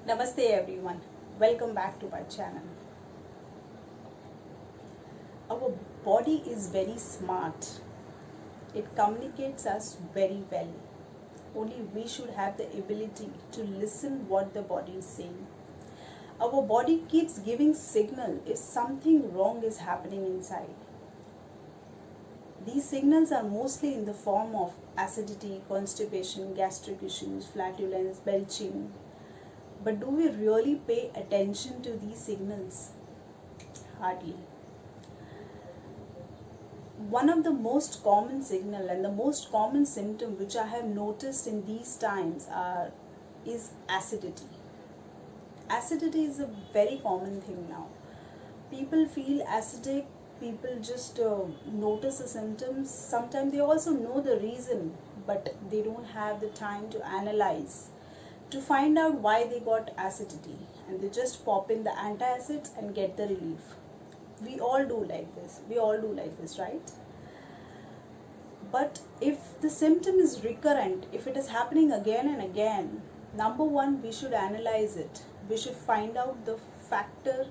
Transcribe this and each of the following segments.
Namaste everyone, welcome back to my channel. Our body is very smart. It communicates us very well. Only we should have the ability to listen what the body is saying. Our body keeps giving signal if something wrong is happening inside. These signals are mostly in the form of acidity, constipation, gastric issues, flatulence, belching. But do we really pay attention to these signals? Hardly. One of the most common signal and the most common symptom which I have noticed in these times is acidity. Acidity is a very common thing now. People feel acidic, people just notice the symptoms. Sometimes they also know the reason, but they don't have the time to analyze, to find out why they got acidity, and they just pop in the antacids and get the relief. We all do like this, right? But if the symptom is recurrent, if it is happening again and again, number one, we should analyze it. We should find out the factor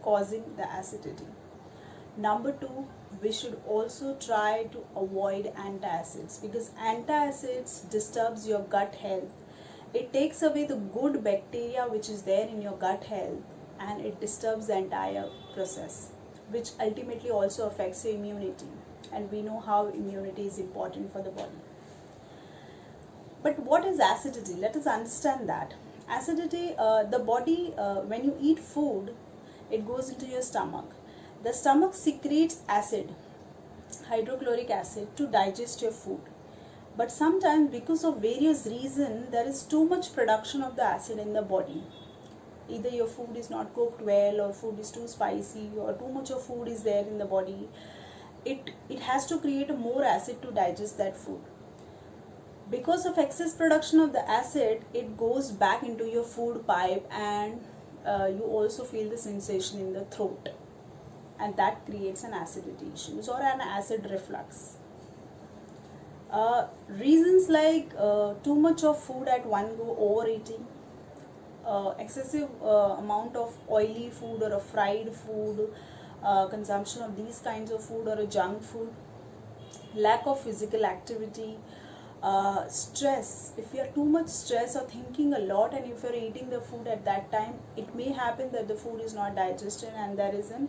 causing the acidity. Number two, we should also try to avoid antacids, because antacids disturbs your gut health. It takes away the good bacteria which is there in your gut health, and it disturbs the entire process, which ultimately also affects your immunity. And we know how immunity is important for the body. But what is acidity? Let us understand that. Acidity, the body, when you eat food, it goes into your stomach. The stomach secretes acid, hydrochloric acid, to digest your food. But sometimes, because of various reasons, there is too much production of the acid in the body. Either your food is not cooked well, or food is too spicy, or too much of food is there in the body. It has to create more acid to digest that food. Because of excess production of the acid, it goes back into your food pipe, and you also feel the sensation in the throat, and that creates an acidity issues or an acid reflux. Reasons like too much of food at one go, overeating, excessive amount of oily food or a fried food, consumption of these kinds of food or a junk food, lack of physical activity, stress. If you are too much stressed or thinking a lot, and if you are eating the food at that time, it may happen that the food is not digested and there is an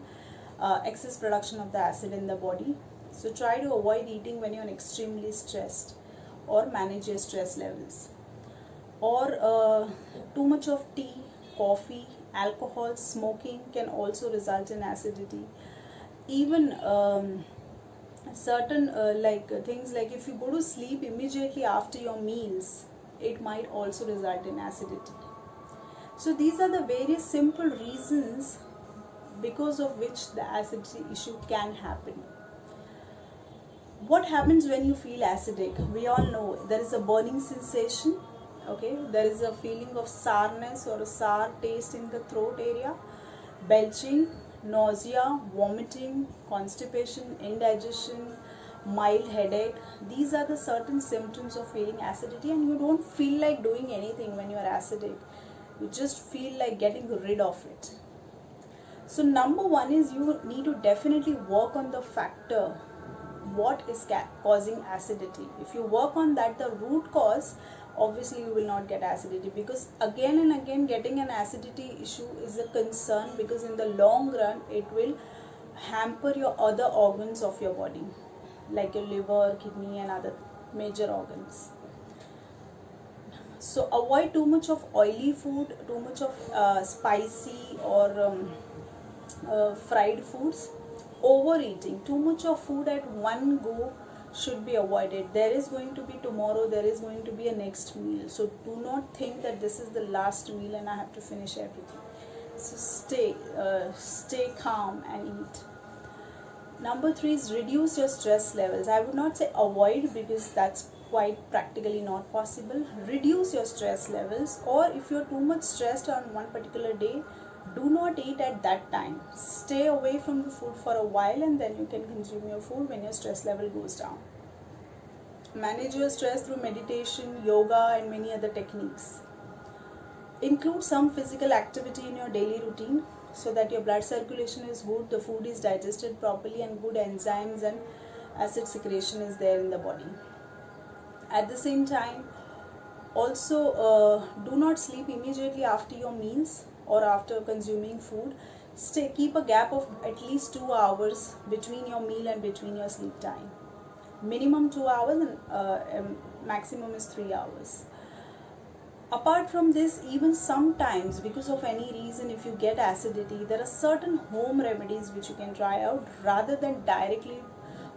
excess production of the acid in the body. So try to avoid eating when you are extremely stressed, or manage your stress levels. Or too much of tea, coffee, alcohol, smoking can also result in acidity. Even certain things like if you go to sleep immediately after your meals, it might also result in acidity. So these are the various simple reasons because of which the acidity issue can happen. What happens when you feel acidic? We all know there is a burning sensation. Okay, there is a feeling of sourness or a sour taste in the throat area, belching, nausea, vomiting, constipation, indigestion, mild headache. These are the certain symptoms of feeling acidity, and you don't feel like doing anything when you are acidic. You just feel like getting rid of it. So number one is you need to definitely work on the factor what is causing acidity. If you work on that, the root cause, obviously you will not get acidity, because again and again getting an acidity issue is a concern, because in the long run it will hamper your other organs of your body, like your liver, kidney and other major organs. So avoid too much of oily food, too much of spicy or fried foods. Overeating, too much of food at one go should be avoided. There is going to be tomorrow, there is going to be a next meal. So do not think that this is the last meal and I have to finish everything. So stay calm and eat. Number three is reduce your stress levels. I would not say avoid, because that's quite practically not possible. Reduce your stress levels, or if you're too much stressed on one particular day, do not eat at that time. Stay away from the food for a while, and then you can consume your food when your stress level goes down. Manage your stress through meditation, yoga and many other techniques. Include some physical activity in your daily routine so that your blood circulation is good, the food is digested properly, and good enzymes and acid secretion is there in the body. At the same time, also do not sleep immediately after your meals or after consuming food. Keep a gap of at least 2 hours between your meal and between your sleep time. Minimum 2 hours and maximum is 3 hours. Apart from this, even sometimes because of any reason, if you get acidity, there are certain home remedies which you can try out rather than directly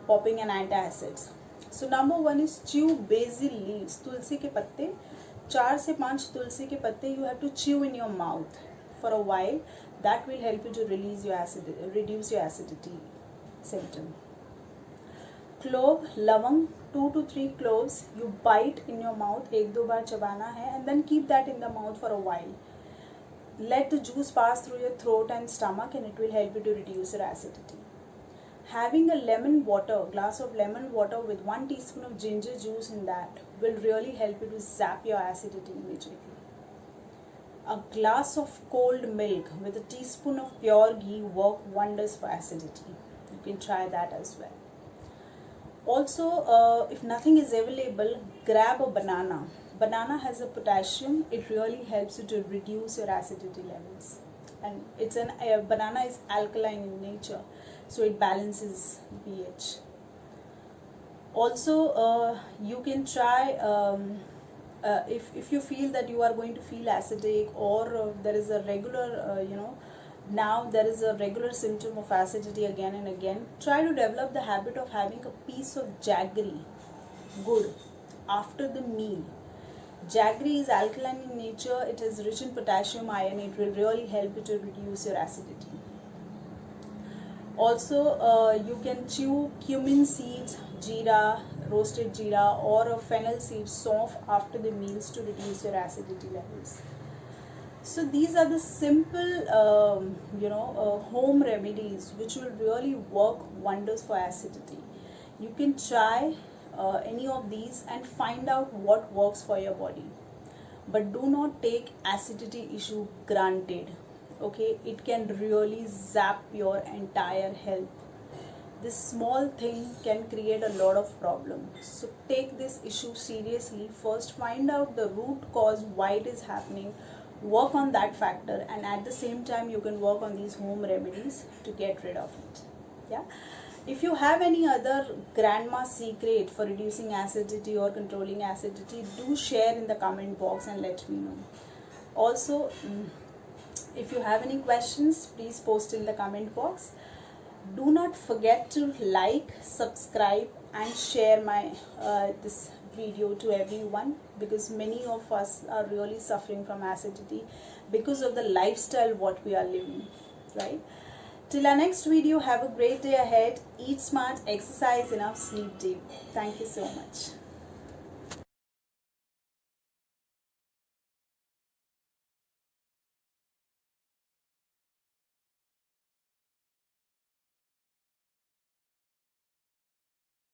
popping an antacids. So number one is chew basil leaves. Tulsi ke patte, 4 से 5 tulsi ke patte you have to chew in your mouth for a while. That will help you to reduce your acidity symptom. Clove, lavang, 2 to 3 cloves you bite in your mouth, 1-2 बार चबाना है, and then keep that in the mouth for a while. Let the juice pass through your throat and stomach, and it will help you to reduce your acidity. Having a glass of lemon water with 1 teaspoon of ginger juice in that will really help you to zap your acidity immediately. A glass of cold milk with a teaspoon of pure ghee work wonders for acidity. You can try that as well. Also, if nothing is available, grab a banana. Banana has a potassium. It really helps you to reduce your acidity levels. And banana is alkaline in nature, so it balances pH. Also, you can try if you feel that you are going to feel acidic, or there is a regular now there is a regular symptom of acidity again and again, try to develop the habit of having a piece of jaggery good after the meal. Jaggery is alkaline in nature, it is rich in potassium ion, it will really help you to reduce your acidity. Also, you can chew cumin seeds, jeera, roasted jeera, or fennel seeds, soft after the meals to reduce your acidity levels. So these are the simple home remedies which will really work wonders for acidity. You can try any of these and find out what works for your body, but do not take acidity issue granted. Okay, it can really zap your entire health. This small thing can create a lot of problems. So take this issue seriously. First, find out the root cause, why it is happening, work on that factor, and at the same time you can work on these home remedies to get rid of it. Yeah, if you have any other grandma secret for reducing acidity or controlling acidity, do share in the comment box and let me know. Also, if you have any questions, please post in the comment box. Do not forget to like, subscribe and share my this video to everyone, because many of us are really suffering from acidity because of the lifestyle what we are living, right? Till our next video, have a great day ahead. Eat smart, exercise enough, sleep deep. Thank you so much.